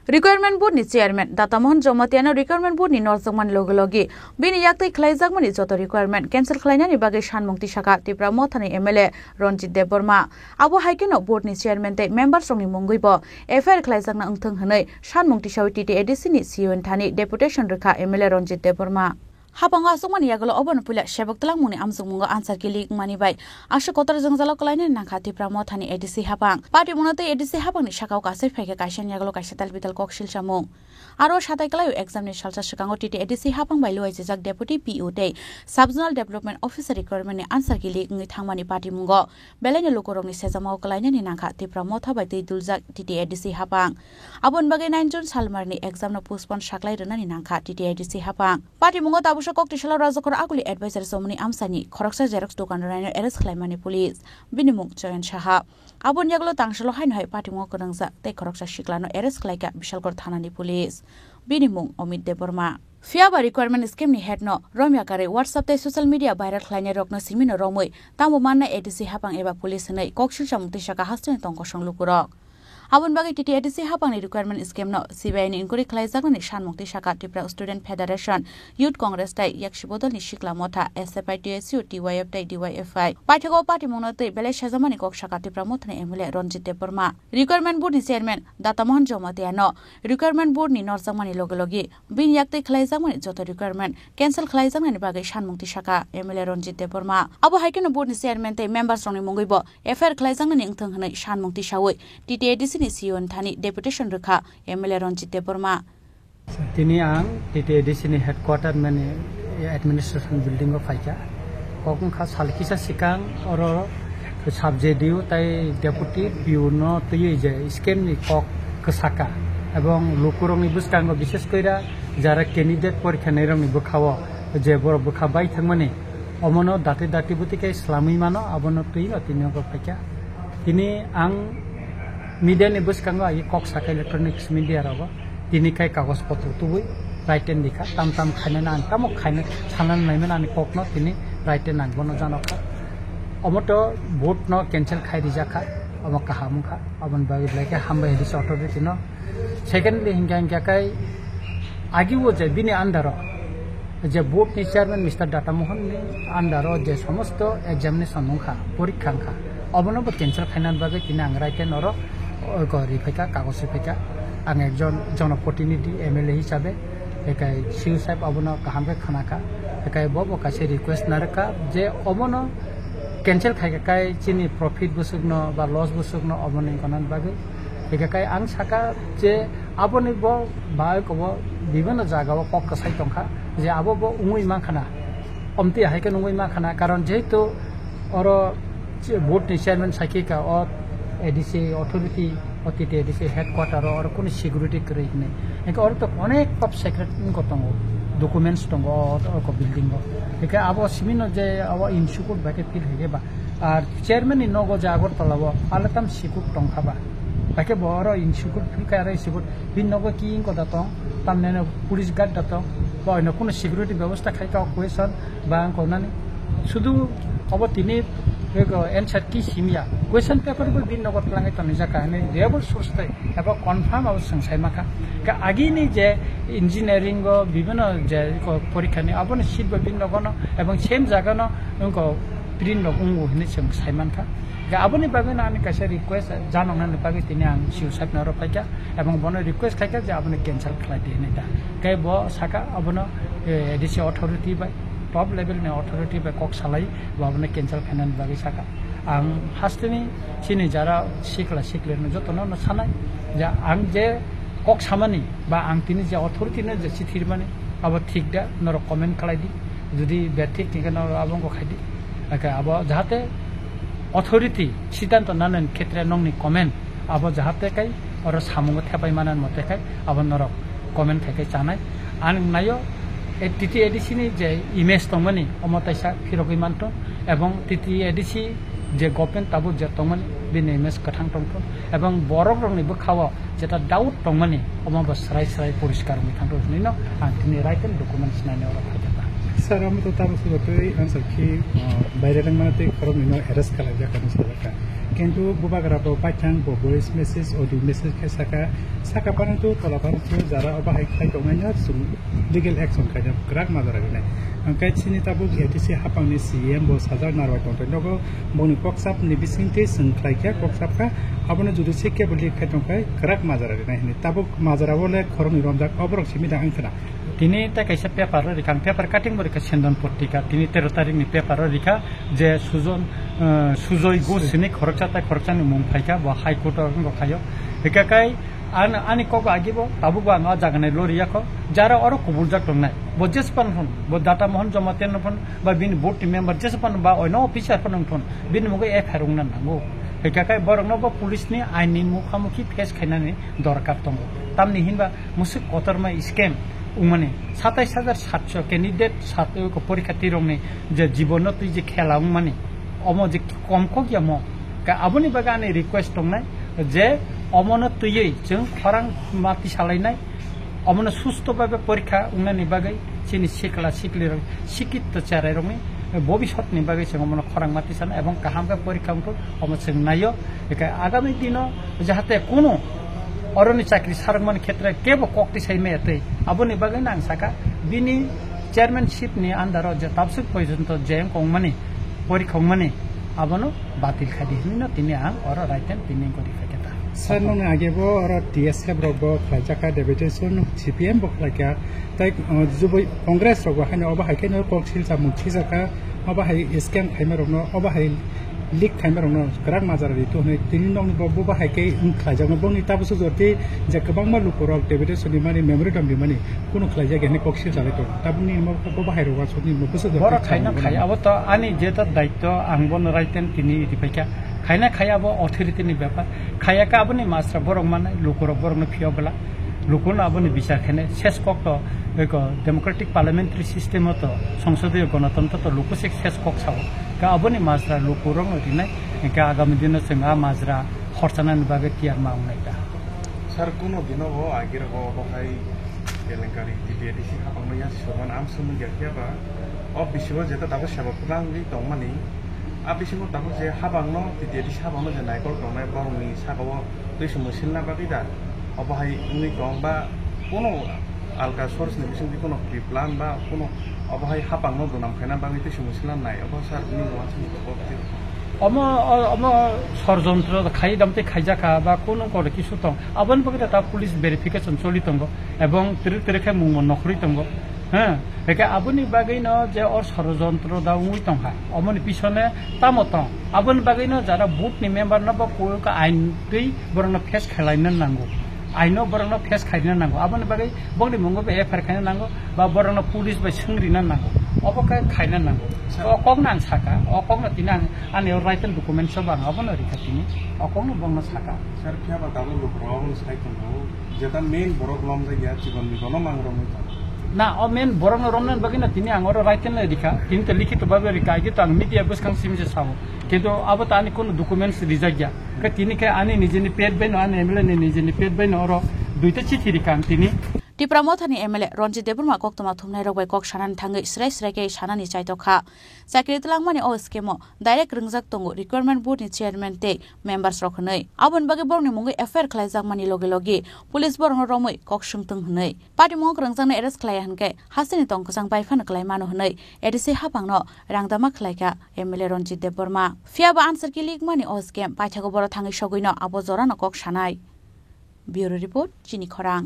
Requirement Board ni Chairman Data Mohan Jomatiano Requirement Board ni Northman Logologi Bini Yakti Klaizak Mani Joto Requirement Cancel Klaina ni Bagi Shan Mungti Shaka Tipra Mothani MLA Ronjit Deborma Abu Haikeno Board ni Chairman te Members Rong ni Munguibo FR Klaizak na Ngthang Hanai Shan Mungti Shawiti te Edisi ni Siyon Thani Deputation Rekha MLA Ronjit Deborma Habanga sumani yagalo obon pula shebok telang muni amsungmunga answer kili mani bai asha kotar jangzalo kalaina nakhati pramo thani edc habang party munate edc habang ni shakau kasir phege kaisen yagalo kaisatal bital kokshil chamung aro shatai kalayu exam ni shalsa shikango tt edc habang bai loi jajak deputy pu te subzonal development officer requirement ni answer kili ngi thangmani party mungo belene lokorong ni sejamao kalaina ni nakhati pramo thabai te duljak tt edc habang abon bagai 9 June salmar ni exam no postpone shaklai rena ni nakha tt edc habang party mungo tabu Kok Tishala Razakor Akuli Advisor Somani Amsani, Koroksa Xerox Dokan Rhino Eres Klaimani Police, Binimuk Joyan Shaha, Abun Yaglo Tangshalo Hanhai Party Mokorangza, Te Koroksa Shiklano Eres Klaika, Bishalgor Thanani Police, Binimuk Omid Deborma. Fiaba requirement scheme ni head no, Romya Kare, WhatsApp te social media viral Klaine Rokno Simino Romui, Tamu Mana EDC Hapang Eva Police Nei, Kokshil Shamutishaka Hastin Tonkosong Lukurok. Abun bagi tt edc hapang ni requirement scheme no CBI ni inquiry khlaijak ni Shan Mukti Shaka Tripura Student Federation Youth Congress tai yakshibodol ni shikla motha SFITSU TYF tai DYFI paithago party monote bele shajamani kok Shaka Tripura mothne MLA Ronjit Deborma requirement board ni chairman Data Mohan Jomatiano requirement board ni norjamani logologi bin yakte khlaijak mani joto requirement cancel khlaijak ni bagi Shan Mukti Shaka MLA Ronjit Deborma abo haikeno board ni chairman tai members rong ni mungibo FR khlaijak ni ingthang hanai Shan Mukti Shawoi tt edc ni Siyon Thani Deputation Rekha MLA Ronjit Deborma Tini ang TTDC ni headquarter mane administration building of Faika kokung khas halkisa sikang oro subjediu tai deputy piuno tuye je scheme ni kok kesaka ebong lukurong ni buskango bishes koira jara candidate porikha nerong ni bukhawo je bor bukha bai thangmani omono dati butike islami mano abono tuino tinyo ko Faika tini ang media ni buskango ai kok saka electronics media rawa tini kai kagos potro tubui right hand dikha tam khaina na tamok khaina chanan naimena ani kokno tini right hand angbono janokha omoto vote no cancel khai rijaka amok kahamukha abon bagi leke hamba hedi authority no secondly hingga kai agiwo je bini andaro je board ni chairman Mr. Data Mohan ni andaro je samosto examination mukha porikha kha obono bo cancel khainan bagi tini ang right hand oro gori pheka kagos pheka ang ekjon জনপ্রতিনিধি MLA হিসাবে একাই see you সাহেব অবনো কাহামকে খানাকা একাই Bob কাছে request নারকা যে অবনো cancel খাইকাই চিনি profit বসুগনো বা loss বসুগনো অবনি কনান বাগে একাই আং সাকা যে আবনি ব বাই কব বিভিন্ন জায়গাও কক কাসাই টংখা যে আবো ব উমুই মা খানা অমতি হাইকে নুমুই মা খানা কারণ যেহেতু অর বোর্ড নি chairman সাকিকা O ADC authority OTT ADC headquarter or কোনো security করে নেই একে অর তো অনেক টপ সিক্রেট কতং ডকুমেন্টস দং অ বিল্ডিং একে আবো সিমিনো যে আবো ইনসিকিউর বাকে ফিল হয়ে বা আর চেয়ারম্যান ইন নগো যে আগরতলা বো আলাতাম সিকুর টং খাবা বাকে বড় ইনসিকিউর ফিল কারে সিকুর বিন নগো কি কথা টং তামনে পুলিশ গার্ড দাতং বা অন্য কোনো সিকিউরিটি ব্যবস্থা খাইকা কোয়েশন বা কোনানি শুধু অবো তিনি answer ki simia question paper bo bin nogot langai tani jaka ne rebel source tai eba confirm aw sangsai maka ka agini je engineering go bibino je porikha ni abone sheet bo bin nogono ebong same jaga no ko print no ungu hini sangsai manka ga abone babe na ani kase request janong na pagi tini ang siu sap na ro paika ebong bono request khaika je abone cancel khlai de ne ta kai bo saka abono ADC authority by top level ne authority by kok salai babne cancel khanan bagi saka ang hasteni chini jara sikla no jotono no sanai ja ang je kok samani ba ang tini je authority ne je chithirmani abo thik da nor comment khalai di jodi betik tikano abong ko khaidi aka abo jahate authority siddhanto nanan khetre nongni comment abo jahate kai or samungo thepai manan mote kai abo nor comment khai chanai ang nayo TT ADC ni je image tongmani omotaisa phirogui manto ebong TT ADC je government tabu je tongmani bin image kathang tongton ebong borok rong ni bukhawo jeta doubt tongmani omo srai poriskar mi thangto ni no antini right documents na ne ora khajata sir am to tabu su to answer ki bayre rang manate korom ni no harass kala ja kan sala কিন্তু বুবাগ্রা পাইথাং voice message audio message খাইসাকা সাকা পানাতো তলা পানাতো যারা অবাহাই খাই দंनायनो जों legal action খাইदा ग्राक माजारागोन ओंखाय सिनि Tabuk एटिसि हापांनि CM बो साजार नारबाय दंथनोगो बनि कक्साप नि बिसिंते जों खायखा कक्सापका आबनो जुदि सेकेबलि खायदंखाय ग्राक माजारागोन हिनि ताबुक माजाराबोले खरनि रमजाक अबरक सिमिदा आंखना তিনি তা কাইসা পেপার রিখাং পেপার কাটিং বরিকা সেন্দন পত্রিকা তিনি 13 তারিখনি পেপার রিখা যে সুজয় গোসিনি খরচানি মুং ফাইকা বা হাইকোর্ট খাयो একাকাই আনি কব আগিব তাবুক আঙা জাগানে লরিয়াখো যারা অর কবুল জাক দंनाय বো জেসপান ফোন বো ডাটা মোহন জমাতেন ফোন বা বিন বোর্ড মেম্বার জেসপান বা অন্য অফিসার ফোন বিন মুগে এফআইআর উংনা নাंगौ একাকাই বরংনো বা পুলিশনি আইনি মুখামুখি ফেস খাইনানি দরকার দङ তামনি হিনবা মুসি কতরমা স্ক্যাম মানে 27700 ক্যান্ডিডেট সাথে পরীক্ষার্থী রংনি যে জীবন তুই যে খেলা মানে অম যে কম কিয়াম আবনি বাগানে রিকোয়েস্ট দंनाय যে অমন তুই जों খরাং মাটি সালাইনাय অমন সুস্থভাবে পরীক্ষা উংনানি বাগै চিনি শিকলা শিকলি শিক্ষিত চারাই রংনি ভবিষ্যৎনি বাগै जों অমন খরাং মাটি সান এবং কাহামকা পরীক্ষামটো অমন जों নাयो একা আগামী দিন যাহাতে কোনো অরনি চাকরি সারমান ক্ষেত্রে কেব কক্তি সাইমে এতে আবনি বাগै নাং সাকা বিনি চেয়ারম্যানশিপ নি আন্ডার যে তাবসুক পর্যন্ত জেম কংমানি পরীক্ষা মানে আবনো বাতিল খাদি হিনা তিনি আং অর রাইটেন তিনি করি ফেকেতা স্যার ননে আগেবো অর টিএসএফ রগবো খাইজাকা ডেপুটেশন সিপিএম বখলাকা তাই জুবই কংগ্রেস রগবো হানি অবা হাইকেন কক্সিল জামুছি জাকা অবা হাই স্ক্যাম খাইমা রগনো অবা হাই লিক খাইমা রগনো গ্राक माजारारि तो नै तिनि नंनि बबो बाहायकै खाइजानो बंनि ताबसो जति जे गोबां मालुफोराव डेपुटेशननि माने मेमोरेन्डामनि माने कोनो खाइजा गेनि कक्सिल जाले तो ताबनि मबो बाहायरवा सनि मबोसो बर खाइना खाइ अब त आनि जेता दायित्व आंबन राइटेन तिनि दिफाइका खाइना खायाबो अथॉरिटीनि ब्यापार खायाका आबनि मास्टर बरं माने लुकुर बरंनो फियाबला लुकुन आबनि बिसाखेने शेष कक्ट एको डेमोक्रेटिक पार्लियामेंटारी सिस्टेम तो संसदीय गणतंत्र तो लुकुसिक शेष कक्ट साव का आबनि मास्टर लुकुरं ओदिनाय का आगामी दिन जों आ माजरा खरसानानि बागै तियार मावनायदा सर कोनो दिनो हो आगिरगो बहाय एलेंकारि डिडिएडिसि हाबांनाया सोरमान आम सोमोन गेरखियाबा अब बिसिबो जेता दाबो सेबाफुरांनि दंमानि आ बिसिबो दाबो जे हाबांनो डिडिएडिसि हाबांनो जे नायकल दंनाय बरंनि सागावो दैसो मोसिलना बागैदा अबहाय उनि दंबा कोनो आलगा सोर्सनि बिसिंनि कोनो प्लान बा कोनो अबहाय हाबांनो दनाम खायना बागै दैसो मोसिलना नाय अब सर उनि वासनि बक्ति अम षড়যন্ত্র খাই দামতে খাইজাকা বা কোন করে কিছু তো আবন বগিটা তা পুলিশ ভেরিফিকেশন চলিতঙ্গ এবং তিরে মুং নখরিতঙ্গ হ্যাঁ একে আবনি বাগৈনো যে অর ষড়যন্ত্র দা উইতংহা অমনি পিছনে তামত আবন বাগৈনো যারা বুথনি মেম্বার না বা কোকা আইন दै বরং ফেস খেলাইनो नांगौ आइनो बरंग फेस खाइनो नांगौ आबनि बागै बंनि मुंगो बे एफआर खाइनो नांगौ बा बरंग पुलिस बा संग्रिनो नांगौ अबका खाइनो नांगौ अकं नां साका अकं तिना आनि राइटेन डकुमेन्ट सब आं अबन रिखातिनि अकं बंग साका सर फियाबा दाबो लुकुराव साइखौ जेता मेन बरक लम जायगा जीवन निगनो मांगरम ना अ मेन बरंग रमनान बागैना तिनि आं अर राइटेन रिखा तिनि त लिखित बाबे रिखा आगे त आं मिडिया बसखां सिमजे साव किन्तु अब त आनि कोनो डकुमेन्ट्स रिजागिया के तिनि के आनि निजेनि पेट बैनो आनि एमएलए नि निजेनि पेट बैनो अर दुइटा चिठि रिखा तिनि टिप्रामथानि एमएलए रनजित देबरमा कक्तमा थुमनाय रगबाय कक सानानि थाङै स्राय सानानि चाइतखा साख्रि तलांमानि अ स्केमो डाइरेक्ट रोंजाक दंगो रिक्वायरमेन्ट बोर्डनि चेयारमेन ते मेम्बार्स रखनै आबन बागे बरनि मुंगै एफआईआर खालायजाकमानि लगे पुलिस बरंग रमै कक सुंतों हनै पार्टी मुंग रोंजांनो एरेस्ट खालाय हनकै हासिनि तंखसां बायफान खालाय मानो हनै एडिसि हापांनो रांदामा खालायका एमएलए रनजित देबरमा फियाबा आन्सार कि लिग मानि अ स्केम पाइथागो बर थाङै सगैनो आबो जरानो कक सानाय ब्यूरो रिपोर्ट चिनि खरां।